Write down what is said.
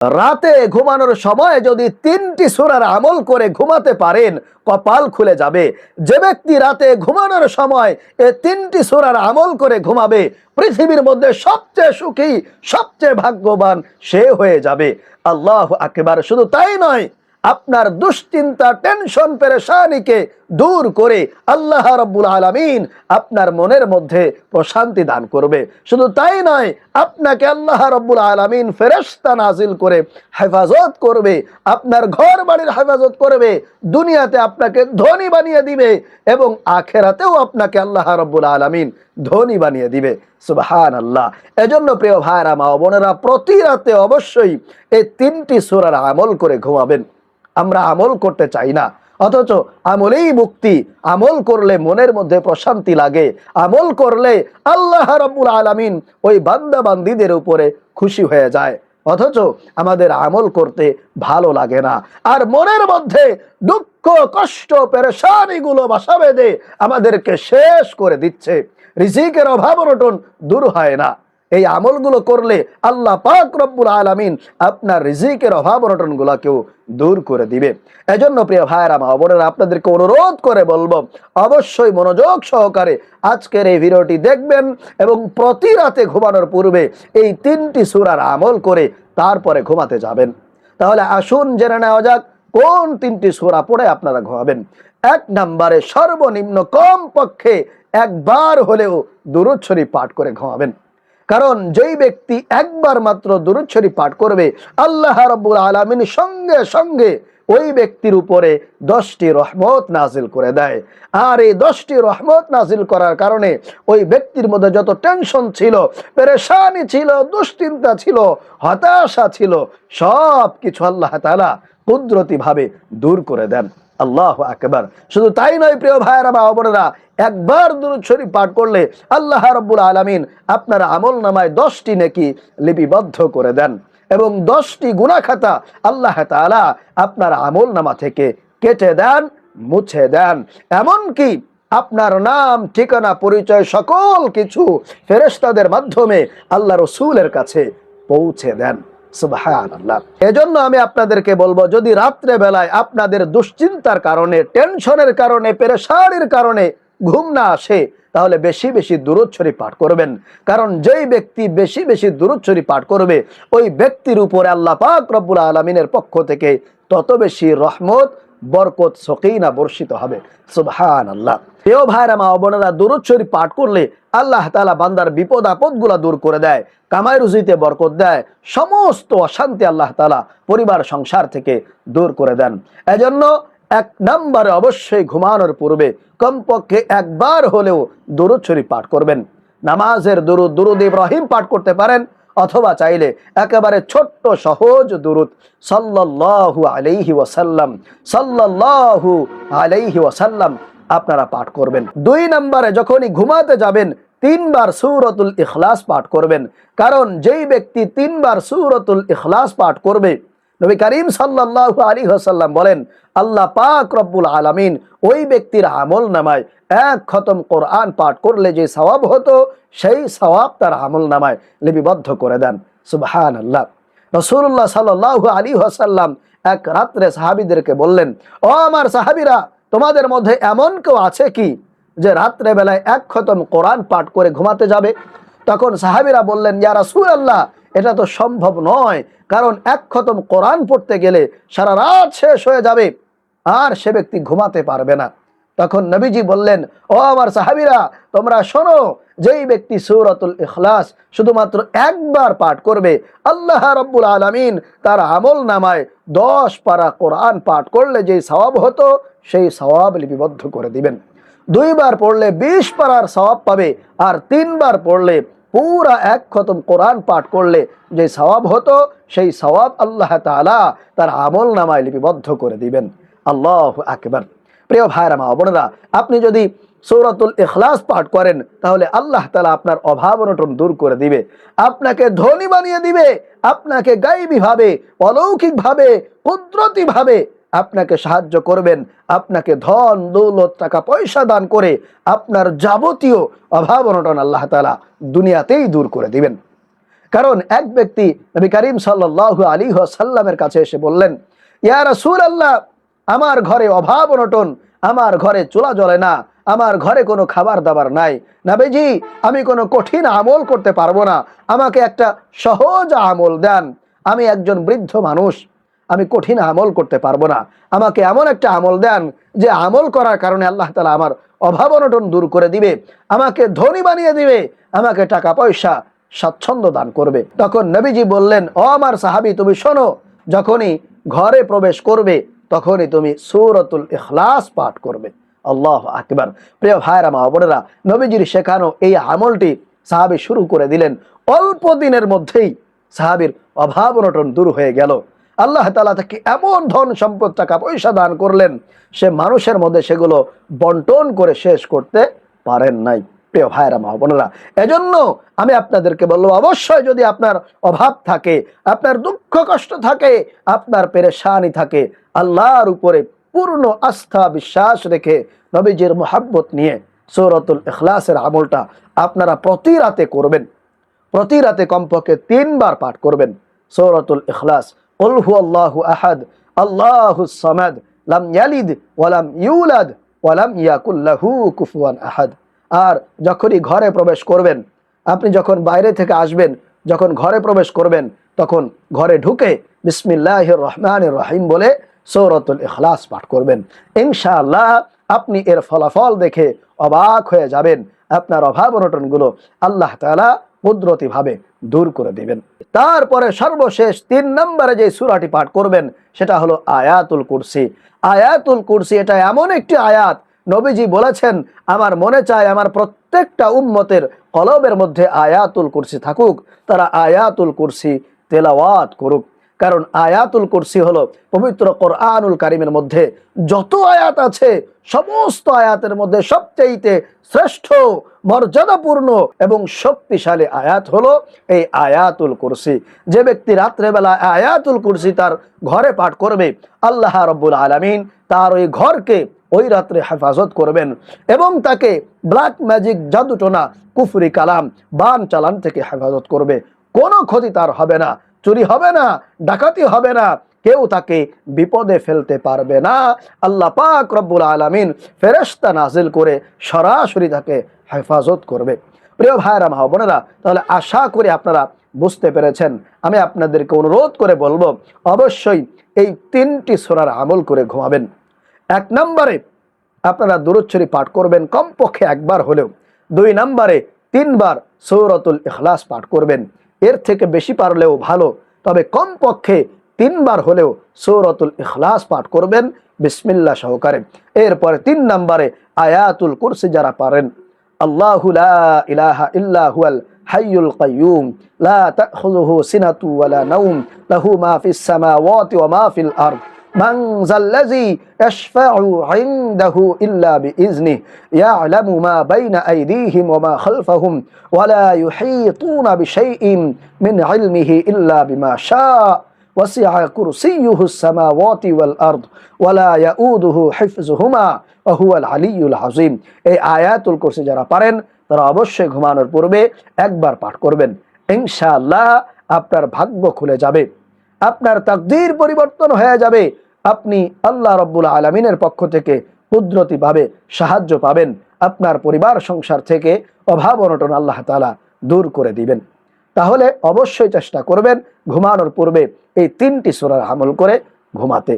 রাতে ঘুমানোর সময় যদি 3টি সূরার আমল করে ঘুমাতে পারেন, কপাল খুলে যাবে। যে ব্যক্তি রাতে ঘুমানোর সময় এই 3টি সূরার আমল করে ঘুমাবে, পৃথিবীর মধ্যে সবচেয়ে সুখী, সবচেয়ে ভাগ্যবান সে হয়ে যাবে। আল্লাহু আকবার। শুধু তাই নয়, আপনার দুশ্চিন্তা, টেনশন, পেরেশানিকে দূর করে আল্লাহ রাব্বুল আলামিন আপনার মনের মধ্যে প্রশান্তি দান করবে। শুধু তাই নয়, আপনাকে আল্লাহ রাব্বুল আলামিন ফেরেশতা নাজিল করে হেফাজত করবে, আপনার ঘর বাড়ির হেফাজত করবে, দুনিয়াতে আপনাকে ধনী বানিয়ে দিবে এবং আখেরাতেও আপনাকে আল্লাহ রাব্বুল আলামিন ধনী বানিয়ে দিবে। সুবহানাল্লাহ। এজন্য প্রিয় ভাইরা, মা বোনেরা, প্রতি রাতে অবশ্যই এই 3টি সূরার আমল করে ঘুমাবেন। আমরা আমল করতে চাই না, অথচ আমলেই মুক্তি। আমল করলে মনের মধ্যে প্রশান্তি লাগে, আমল করলে আল্লাহ রাব্বুল আলামিন ওই বান্দা বান্দীদের উপরে খুশি হয়ে যায়, অথচ আমাদের আমল করতে ভালো লাগে না। আর মনের মধ্যে দুঃখ, কষ্ট, পেরেশানিগুলো বাসা বেঁধে আমাদেরকে শেষ করে দিচ্ছে। রিজিকের অভাব অনটন দূর হয় না। এই আমলগুলো করলে আল্লাহ পাক রব্বুল আলামিন আপনার রিজিকের অভাব অনটন গুলাকেও দূর করে দিবে। এজন্য প্রিয় ভাইয়েরা, মা বোনেরা, আপনাদেরকে অনুরোধ করে বলবো, অবশ্যই মনোযোগ সহকারে আজকের এই ভিডিওটি দেখবেন এবং প্রতি রাতে ঘুমানোর পূর্বে এই 3টি সূরার আমল করে তারপরে ঘুমাতে যাবেন। তাহলে আসুন জেনে নেওয়া যাক কোন 3টি সূরা পড়ে আপনারা ঘুমাবেন। 1 নম্বরে সর্বনিম্ন কমপক্ষে একবার হলেও দুরূদ শরীফ পাঠ করে ঘুমাবেন। কারণ যেই ব্যক্তি একবার মাত্র দুরূদ শরীফ পাঠ করবে, আল্লাহ রাব্বুল আলামিন সঙ্গে সঙ্গে ওই ব্যক্তির উপরে 10টি রহমত নাজিল করে দেয়। আর এই 10টি রহমত নাজিল করার কারণে ওই ব্যক্তির মধ্যে যত টেনশন ছিল, পেরেশানি ছিল, দুশ্চিন্তা ছিল, হতাশা ছিল, সব কিছু আল্লাহ তাআলা কুদরতি ভাবে দূর করে দেন। আল্লাহু আকবার। শুধু তাই নয় প্রিয় ভাইয়েরা, মা বোনেরা, একবার দুরূদ শরীফ পাঠ করলে আল্লাহ রাব্বুল আলামিন আপনার আমল নামায় 10টি নেকি লিপিবদ্ধ করে দেন এবং 10টি গুনাহ খাতা আল্লাহ তাআলা আপনার আমল নামা থেকে কেটে দেন, মুছে দেন। এমনকি আপনার নাম, ঠিকানা, পরিচয় সকল কিছু ফেরেশতাদের মাধ্যমে আল্লাহ রাসূলের কাছে পৌঁছে দেন। সুবহানাল্লাহ। এজন্য আমি আপনাদেরকে বলবো, যদি রাত্রে বেলায় আপনাদের দুশ্চিন্তার কারণে, টেনশনের কারণে, পেরেশানির কারণে ঘুম না আসে, তাহলে বেশি বেশি দুরূদ শরীফ পাঠ করবেন। কারণ যেই ব্যক্তি বেশি বেশি দুরূদ শরীফ পাঠ করবে, ওই ব্যক্তির উপরে আল্লাহ পাক রব্বুল আলামিনের পক্ষ থেকে তত বেশি রহমত, বরকত, সকিনা বর্ষিত হবে। সুবহানাল্লাহ। প্রিয় ভাইরা, মা বোনেরা, দুরূদ শরীফ পাঠ করলে আল্লাহ তাআলা বান্দার বিপদ আপদ গুলা দূর করে দেয়, কামাই রুজিতে বরকত দেয়, সমস্ত অশান্তি আল্লাহ তাআলা পরিবার সংসার থেকে দূর করে দেন। এজন্য 1 নম্বরে অবশ্যই ঘুমানোর পূর্বে কমপক্ষে একবার হলেও দুরূদ শরীফ পাঠ করবেন। নামাজের দুরূদ, দুরূদ ইব্রাহিম পাঠ করতে পারেন, অথবা চাইলে একেবারে ছোট্ট সহজ দুরূদ সাল্লাল্লাহু আলাইহি ওয়াসাল্লাম, সাল্লাল্লাহু আলাইহি ওয়াসাল্লাম আপনারা পাঠ করবেন। 2 নম্বরে যখনই ঘুমাতে যাবেন 3 বার সূরাতুল ইখলাস পাঠ করবেন। কারণ যেই ব্যক্তি 3 বার সূরাতুল ইখলাস পাঠ করবে, নবী করিম সাল্লাল্লাহু আলাইহি ওয়াসাল্লাম বলেন, আল্লাহ পাক রব্বুল আলামিন ওই ব্যক্তির আমল নামায় 1 খতম কোরআন পাঠ করলে যে সওয়াব হতো, সেই সওয়াব তার আমল নামায় লিপিবদ্ধ করে দেন। সুবহানাল্লাহ। রাসূলুল্লাহ সাল্লাল্লাহু আলাইহি ওয়াসাল্লাম এক রাত্রে সাহাবীদেরকে বললেন, ও আমার সাহাবীরা, তোমাদের মধ্যে এমন কেউ আছে কি যে রাত্রে বেলায় 1 খতম কোরআন পাঠ করে ঘুমাতে যাবে? তখন সাহাবীরা বললেন, ইয়া রাসূলুল্লাহ, এটা তো সম্ভব নয়, কারণ 1 খতম কোরআন পড়তে গেলে সারা রাত শেষ হয়ে যাবে, আর সে ব্যক্তি ঘুমাতে পারবে না। তখন নবীজি বললেন, ও আমার সাহাবীরা, তোমরা শোনো, যেই ব্যক্তি সূরাতুল ইখলাস শুধুমাত্র একবার পাঠ করবে, আল্লাহ রাব্বুল আলামিন তার আমল নামায় 10 পারা কোরআন পাঠ করলে যেই সওয়াব হতো, সেই সওয়াব লিপিবদ্ধ করে দিবেন। 2 বার পড়লে 20 পারার সওয়াব পাবে, আর 3 বার পড়লে পুরা 1 খতম কোরআন পাঠ করলে যে সওয়াব হতো, সেই সওয়াব আল্লাহ তাআলা তার আমল নামায় লিপিবদ্ধ করে দিবেন। আল্লাহু আকবার। প্রিয় ভাইরা, মা বোনেরা, আপনি যদি সূরাতুল ইখলাস পাঠ করেন, তাহলে আল্লাহ তাআলা আপনার অভাব অনটন দূর করে দিবে, আপনাকে ধনী বানিয়ে দিবে, আপনাকে গায়বী ভাবে, অলৌকিক ভাবে, কুদরতি ভাবে আপনাকে সাহায্য করবেন, আপনাকে ধন দৌলত, টাকা পয়সা দান করে আপনার যাবতীয় অভাব অনটন আল্লাহ তাআলা দুনিয়াতেই দূর করে দিবেন। কারণ এক ব্যক্তি নবী করিম সাল্লাল্লাহু আলাইহি ওয়াসাল্লামের কাছে এসে বললেন, ইয়া রাসূলুল্লাহ, আমার ঘরে অভাব অনটন, আমার ঘরে চুলা জ্বলে না, আমার ঘরে কোনো খাবার দাবার নাই, নবীজি আমি কোনো কঠিন আমল করতে পারবো না, আমাকে একটা সহজ আমল দেন, আমি একজন বৃদ্ধ মানুষ, আমি কঠিন আমল করতে পারবো না, আমাকে এমন একটা আমল দেন যে আমল করার কারণে আল্লাহ তাআলা আমার অভাব অনটন দূর করে দিবে, আমাকে ধনী বানিয়ে দিবে, আমাকে টাকা পয়সা স্বাচ্ছন্দ্য দান করবে। তখন নবীজি বললেন, ও আমার সাহাবী, তুমি শোনো, যখনই ঘরে প্রবেশ করবে তখনই তুমি সূরাতুল ইখলাস পাঠ করবে। আল্লাহু আকবার। প্রিয় ভাইরা মা বোনেরা, নবীজির শেখানো এই আমলটি সাহাবী শুরু করে দিলেন। অল্প দিনের মধ্যেই সাহাবীর অভাব অনটন দূর হয়ে গেল। আল্লাহ তাআলা তাকে এমন ধন সম্পদ টাকা পয়সা দান করলেন, সে মানুষের মধ্যে সেগুলো বন্টন করে শেষ করতে পারেন নাই। প্রিয় ভাইরা মা বোনেরা, এজন্য আমি আপনাদেরকে বলবো, অবশ্যই যদি আপনার অভাব থাকে, আপনার দুঃখ কষ্ট থাকে, আপনার পেরেশানি থাকে, আল্লাহর উপরে পূর্ণ আস্থা বিশ্বাস রেখে নবীজির মুহাব্বত নিয়ে সূরাতুল ইখলাসের আমলটা আপনারা প্রতি রাতে করবেন। প্রতি রাতে কমপক্ষে 3 বার পাঠ করবেন সূরাতুল ইখলাস। কুল হুয়াল্লাহু আহাদ, আল্লাহুস সামাদ, লাম ইয়ালিদ ওয়া লাম ইউলাদ ওয়া লাম ইয়াকুল লাহু কুফুয়ান আহাদ। আর যখনই ঘরে প্রবেশ করবেন, আপনি যখন বাইরে থেকে আসবেন, যখন ঘরে প্রবেশ করবেন, তখন ঘরে ঢুকে বিসমিল্লাহির রহমানির রহিম বলে সূরাতুল ইখলাস পাঠ করবেন। ইনশাআল্লাহ আপনি এর ফলাফল দেখে অবাক হয়ে যাবেন। আপনার অভাব অনটনগুলো আল্লাহ তাআলা কুদরতিভাবে দূর করে দিবেন। তারপরে সর্বশেষ 3 নম্বরে যে সূরাটি পাঠ করবেন সেটা হলো আয়াতুল কুরসি। আয়াতুল কুরসি এটা এমন একটি আয়াত, নবীজি বলেছেন, আমার মনে চায় আমার প্রত্যেকটা উম্মতের কলবের মধ্যে আয়াতুল কুরসি থাকুক, তারা আয়াতুল কুরসি তেলাওয়াত করুক। কারণ আয়াতুল কুরসি হলো পবিত্র কোরআনুল কারীমের মধ্যে যত আয়াত আছে, সমস্ত আয়াতের মধ্যে সবচেয়ে শ্রেষ্ঠ, মর্যাদাপূর্ণ এবং শক্তিশালী আয়াত হলো এই আয়াতুল কুরসি। যে ব্যক্তি রাত্রেবেলা আয়াতুল কুরসি তার ঘরে পাঠ করবে, আল্লাহ রাব্বুল আলামিন তার ওই ঘরকে ওই রাত্রে হেফাজত করবেন এবং তাকে ব্ল্যাক ম্যাজিক, জাদুটোনা, কুফরি কালাম, বান চালান থেকে হেফাজত করবে। কোনো ক্ষতি তার হবে না, চুরি হবে না, ডাকাতি হবে না, কেউ তাকে বিপদে ফেলতে পারবে না। আল্লাহ পাক রব্বুল আলামিন ফেরেশতা নাজিল করে সরাসরি তাকে হেফাজত করবে। প্রিয় ভাইরা মা বোনেরা, তাহলে আশা করি আপনারা বুঝতে পেরেছেন। আমি আপনাদেরকে অনুরোধ করে বলবো, অবশ্যই এই 3টি সূরার আমল করে ঘুমাবেন। 1 নম্বরে আপনারা দুরূদ শরীফ পাঠ করবেন কমপক্ষে 1 বার হলেও। 2 নম্বরে 3 বার সূরাতুল ইখলাস পাঠ করবেন। এর থেকে বেশি পারলেও ভালো, তবে কমপক্ষে 3 বার হলেও সূরাতুল ইখলাস পাঠ করবেন বিসমিল্লাহ সহকারে। এরপরে 3 নম্বরে আয়াতুল কুরসি যারা পারেন, আল্লাহু লা ইলাহা ইল্লা হুয়াল হাইয়ুল কাইয়ুম লা তাখুযুহু সিনাতু ওয়ালা নাওম লাহু মা ফিস সামাওয়াতি ওয়া মা ফিল আরদ মান যাল্লাযী ইয়াশফা'ু 'ইনদাহু ইল্লা বিইজনিহি ইয়া'লামু মা বাইনা আইদিহিম ওয়া মা খালফাহুম ওয়া লা ইউহীতুনা বিশাইইন মিন 'ইলমিহি ইল্লা বিমা শা'a ওয়াসি'a কুরসিয়্যুহুস সামাওয়াতি ওয়াল আরদ ওয়া লা ইয়াউদুহু হিফযুহুমা ওয়া হুয়াল আলিয়্যুল আযীম। এই আয়াতুল কুরসি যারা পারেন তারা অবশ্যই ঘুমানোর পূর্বে 1 বার পাঠ করবেন। ইনশাআল্লাহ আপনার ভাগ্য খুলে যাবে, আপনার তাকদীর পরিবর্তন হয়ে যাবে, আপনি আল্লাহ রাব্বুল আলামিনের পক্ষ থেকে কুদরতিভাবে সাহায্য পাবেন, আপনার পরিবার সংসার থেকে অভাব অনটন আল্লাহ তাআলা দূর করে দিবেন। তাহলে অবশ্যই চেষ্টা করবেন ঘুমানোর পূর্বে এই 3টি সূরার আমল করে ঘুমাতে।